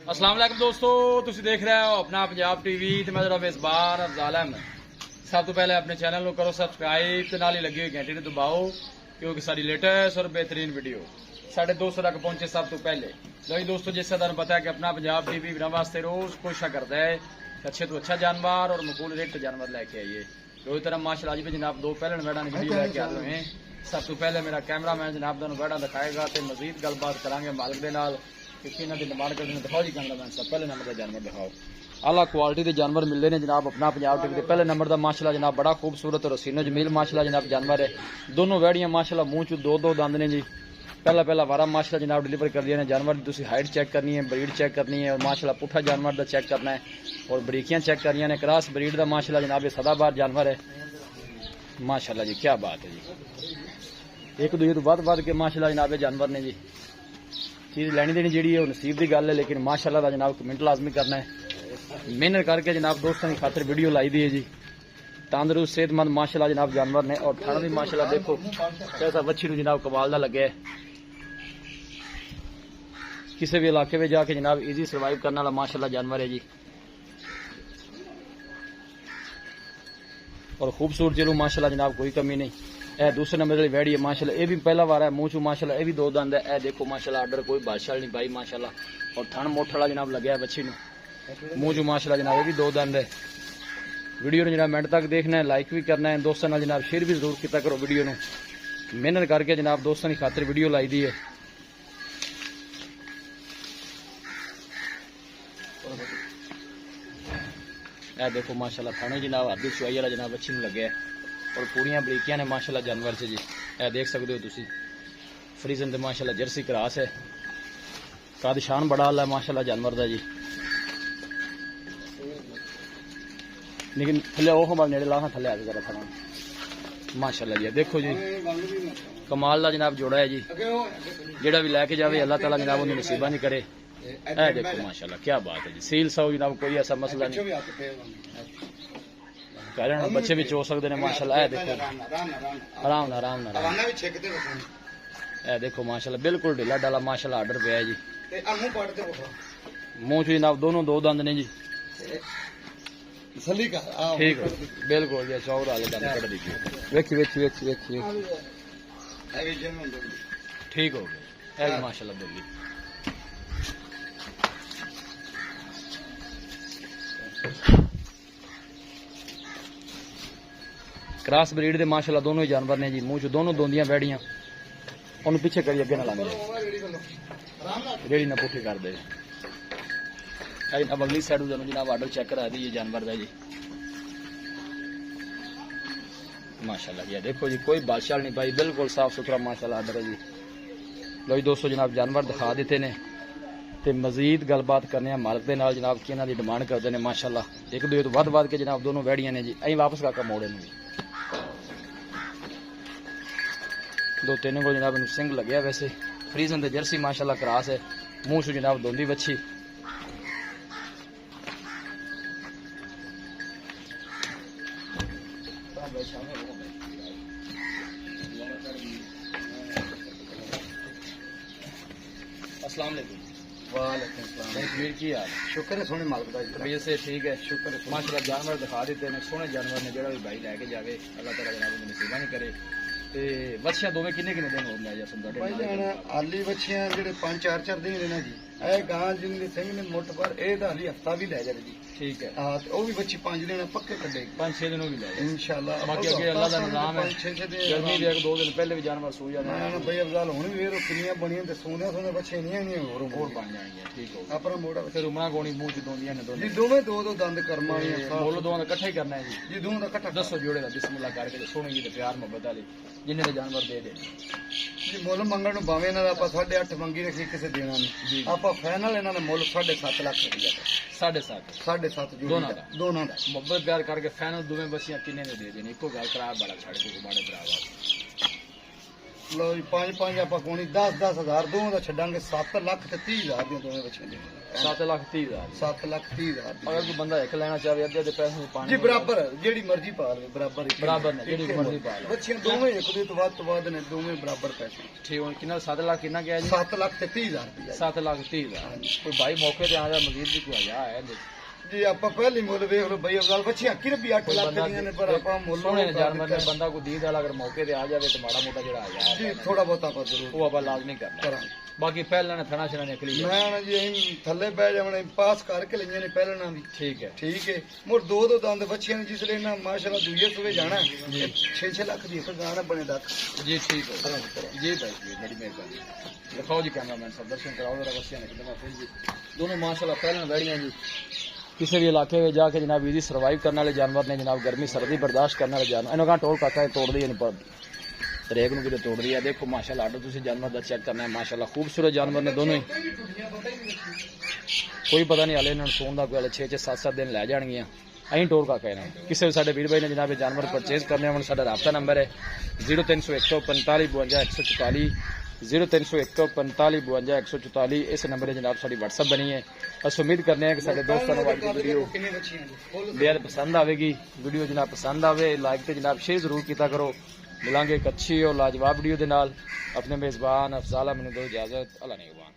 अस्सलाम वालेकुम दोस्तों, तुसी देख रहे हो अपना पंजाब टीवी ते मैं जरा मेजबान अफजाल अहमद। सब तो पहले अपने चैनल को करो सब्सक्राइब ते नाल ही लगी हुई घंटी नूं दबाओ क्योंकि सारी लेटेस्ट और बेहतरीन वीडियो साढ़े 200 तक पहुंचे सब तो पहले। लो दोस्तों, जिससे तुहानूं पता है कि अपना पंजाब टीवी बिना वास्ते रोज कोशिश करता है अच्छे तो अच्छा जानवर और मकबूल रेट जानवर लेके आइए। रोज तरह माशाल्लाह आज भी जनाब दो पहले वेड़ा ने वीडियो लेके आ रहे हैं। सब तो पहले मेरा कैमरामैन जनाब तुहानूं वेड़ा दिखाएगा तो मजीद गलबात करांगे मालिक दे नाल कि किन्हां दी डिमांड करदे ने। दिखाओ जी कैमरामैन साहब, पहले नंबर का जानवर दिखाओ। आला क्वालिटी के जानवर मिलते हैं जनाब अपना पंजाब टीवी के पहले नंबर का माशाल्लाह जनाब बड़ा खूबसूरत और हसीनो जमील माशाल्लाह जनाब जानवर है। दोनों वैड़ियां माशाल्लाह मुंह चू दो दो दंद ने जी। पहला वारा माशाल्लाह जनाब डिलीवर कर दिया ने। जानवर की तुसी हाइट चेक करनी है, ब्रीड चेक करनी है और माशाल्लाह पुठा जानवर का चेक करना है और बरीकियां चेक करनी ने। क्रॉस ब्रीड का माशाल्लाह जनाब ये सदाबार जानवर है माशाल्लाह जी, क्या बात है जी। एक दूजे तो वध के माशाल्लाह जनाब ये जानवर ने जी। चीज़ लैनी देनी जी है नसीब की गल है, लेकिन माशाल्लाह का जनाब कमेंट लाजमी करना है। मेहनत करके जनाब दोस्तों की खातिर वीडियो लाई दी है जी। तंदुरुस्त सेहतमंद माशाल्लाह जनाब जानवर ने और थाना भी माशाल्लाह देखो कैसा बच्ची जनाब कमाल का लगे। किसी भी इलाके में जाके जनाब इजी सर्वाइव करने वाला माशाल्लाह जानवर है जी। और खूबसूरत चलो माशाल्लाह जनाब कोई कमी नहीं। ए दूसरे नंबर वाली वैड़ी है माशाल्लाह, ये भी पहला वार है मुंह चू माशाल्लाह, ये भी दो दंद है। ए देखो माशाल्लाह आर्डर कोई बादशाह नहीं पाई माशाल्लाह और थन मोठ वाला जनाब लगे है बच्ची मुंह चू माशाल्लाह जनाब, ये भी दो दंद है। वीडियो ने जनाब मिनट तक देखना है, लाइक भी करना है, दोस्तों नाल जनाब शेयर भी जरूर किया करो वीडियो ने। मेहनत करके जनाब दोस्तों की खातिर वीडियो लाई दी है। ए देखो माशाल्लाह थाने जनाब आधी चुआई वाला जनाब अच्छी में लगे और पूरियां बरीकियां ने माशाल्लाह जानवर से जी। ए देख सकते हो तुसी फ्रीजन ते माशाल्लाह जर्सी क्रॉस है। कद शान बड़ा आला है माशाल्लाह जानवर दा जी। लेकिन थले ओह बाल नेड़े ला थले आ जरा थाना माशाल्लाह जी। देखो जी कमाल दा जनाब जोड़ा है जी। जेड़ा भी लैके जावे अल्लाह ताला जनाब उन्हें नसीबा नहीं करे। ए देखो माशाल्लाह क्या बात है जी। सील सौ जनाब कोई ऐसा मसला नहीं, कारण बच्चे भी चो सकते हैं माशाल्लाह। ए देखो आराम आराम ए देखो माशाल्लाह बिल्कुल ढीला डाला माशाल्लाह आर्डर पे है जी। मुंह चू जनाब दोनों दो दंद ने जी। ठीक है बिल्कुल जी, चौर वाले दंद कट दीजिए। वेखी वेखी वेखी वेखी ठीक हो गया ए माशाल्लाह बोली। क्रॉस ब्रीड दे माशाल्लाह दोनों ही जानवर ने जी। मुंह चो दोनों दोंदियां बैठियां उन्हें पीछे करिए अगे ना लाने रेडी ना पुठी कर दे। अब अगली साइड जनाब आर्डर चेक करा दी जानवर का जी माशाल्लाह। ये देखो जी कोई बादशाह नहीं पाई, बिल्कुल साफ सुथरा माशाल्लाह आर्डर है जी। लो जी दोस्तों जनाब जानवर दिखा देते ने ते मजीद गलबात करने मालिक दे नाल जनाब कि इन्हां दी डिमांड करते हैं माशाल्लाह। एक दूजे तो वध के जनाब दोनों वैड़ियां ने जी। अं वापस काका मोड़े ने दो तीन को जनाब सिंह लगे वैसे फ्रीजन ते जर्सी माशाल्लाह क्रॉस है। मुंह चू जनाब दोंदी बच्ची अस्सलाम वालेकुम। वालेकुम सलाम की हाल? शुक्र है सोने मालिक दा तबीयत से ठीक है, शुक्र है माशाल्लाह। जानवर दिखा देते हैं सोने जानवर ने, जेड़ा भी भाई लैके जावे अल्लाह ताला जनाब उन्हें नसीबा नहीं करे। ते बच्चियां दोवें किन्ने किन्ने दिन हो गए या समझा भाई जान आली बच्चियां जेड़े 5-4 दिन ने जी। ए गां जिन दे सिंह ने मुठ पर ए दा हली हफ्ता भी ले जावे जी। ठीक है हां, ते ओ भी बच्ची 5 दिन पक्के कड्डेगी, 5-6 दिन हो भी ले जाए इंशाल्लाह। बाकी अगे अल्लाह दा निजाम है, 5-6 दिन गर्मी दे 2 दिन पहले भी जानवर सो जाने ना भाई अफजाल। हुन भी वेरो किनियां बणियां ते सोने सोने बच्चे नहीं और बन जाएंगे। ठीक हो अपना मोड़ा फिर उमरा गोणी मुंह च दोंदियां ने दोनों जी। दोवें दो दो दंद कर्मा वी मोल दोवां दा इकट्ठा ही करना है जी। जी दोवां दा इकट्ठा दसो जोड़े दा बिस्मिल्लाह करके सोने जी ते प्यार मोहब्बत वाले जिन्ने दे जानवर दे दे जी। मुल मंगण नूं भावें इन्हां दा आपां 8.5 मंगी रखी, किसे देना नहीं। आपां फाइनल इन्हां ने मुल 7.5 लाख रुपया 7.5 दोनों दा मोहब्बत प्यार करके फाइनल दोवें बच्चियां किन्ने ने दे देने। इको गल खराब बड़ा छड़ के माड़े भरावा। लो जी 5-5 आपां कोनी 10-10 हज़ार दोवां दा छड्डांगे 7 लाख ते 30 हज़ार दी दोवें बच्चियां दे। 7,30,000 7,30,000 अगर कोई बंदा एक लेना चाहे अद्धे अद्धे पैसे पाने जी बराबर जेडी मर्जी पा ले बराबर बराबर ने जेडी मर्जी पा लो बच्चियां दोवें एक दे तो वध ने दोवें बराबर पैसे ठीक हुन कितना 7 लाख कितना क्या जी 7,30,000 रुपया 7,30,000 कोई भाई मौके ते आ जा मजीद भी कोई आ है जी आप पहले मुल वेख लो भाई अफजाल बच्चियां कि भी 8 लाख ਦੀਆਂ ਨੇ ਪਰ ਆਪਾਂ ਮੁੱਲ सोने जानवर ने बंदा को दीद वाला अगर मौके ते आ जावे तो माड़ा मोटा जेड़ा आ जी थोड़ा बहुत आप जरूर वो ਆਪਾਂ ਲਾਜ਼ਮੀ ਕਰਨਾ ਕਰਾਂਗੇ ਬਾਕੀ ਪਹਿਲਾਂ ਨੇ ਥਣਾ ਛਣਾ ਨਿਕਲੀ ਮੈਂ ਨਾ ਜੀ ਅਸੀਂ ਥੱਲੇ ਬਹਿ ਜਾਵਣੇ ਪਾਸ ਕਰਕੇ ਲਈਆਂ ਨੇ ਪਹਿਲਾਂ ਵੀ ਠੀਕ ਹੈ ਠੀਕ ਹੈ ਮੁਰ ਦੋ ਦੰਦ ਬੱਚਿਆਂ ਨੇ ਜਿਸ ਲਈ ਨਾ ਮਾਸ਼ਾਅੱਲਾ ਦੂਜੇ ਸੂਏ ਜਾਣਾ 6-6 ਲੱਖ ਦੀ ਇੱਕ ਗਾਣਾ ਬਣੇ ਦਾ जी ठीक है जी भाई जी बड़ी मेहरबानी दिखाओ जी कैमरामैन सब दर्शन कराओ जरा बच्चियां ने कितना फिर जी दोनों माशाल्लाह पहले बैठियां जी किसी भी इलाके में जाके जनाब इजी सर्वाइव करने वाले जानवर ने जनाब गर्मी सर्दी बर्दाश्त करने वाले जानवर इन्होंने टोल काका तोड़ दी नहीं पर रेग में कितने तोड़ दिया देखो माशाल्लाह आर्डर तुम जानवर का चेक करना है माशाल्लाह खूबसूरत जानवर ने दोनों ही कोई पता नहीं हाले इन्होंने सोन का कोई 6-7 दिन लै जाएगियां अं टोर का कहना किसी भी साढ़े वीर भाई ने जनाब जानवर परचेज करने होने साढ़ा राबता नंबर है 0301 45 52 144 0301 45 52 144 इस नंबर जनाब साड़ी व्हाट्सअप बनी है। अस उम्मीद करने हैं कि साढ़े दोस्तों को आज की वीडियो बेहद पसंद आएगी। वीडियो जनाब पसंद आवे लाइक तो जनाब शेयर जरूर किया करो। मिलांगे एक अच्छी और लाजवाब वीडियो के नाल। अपने मेजबान अफजाल मैंने दो इजाजत। अल्लाह निगहबान।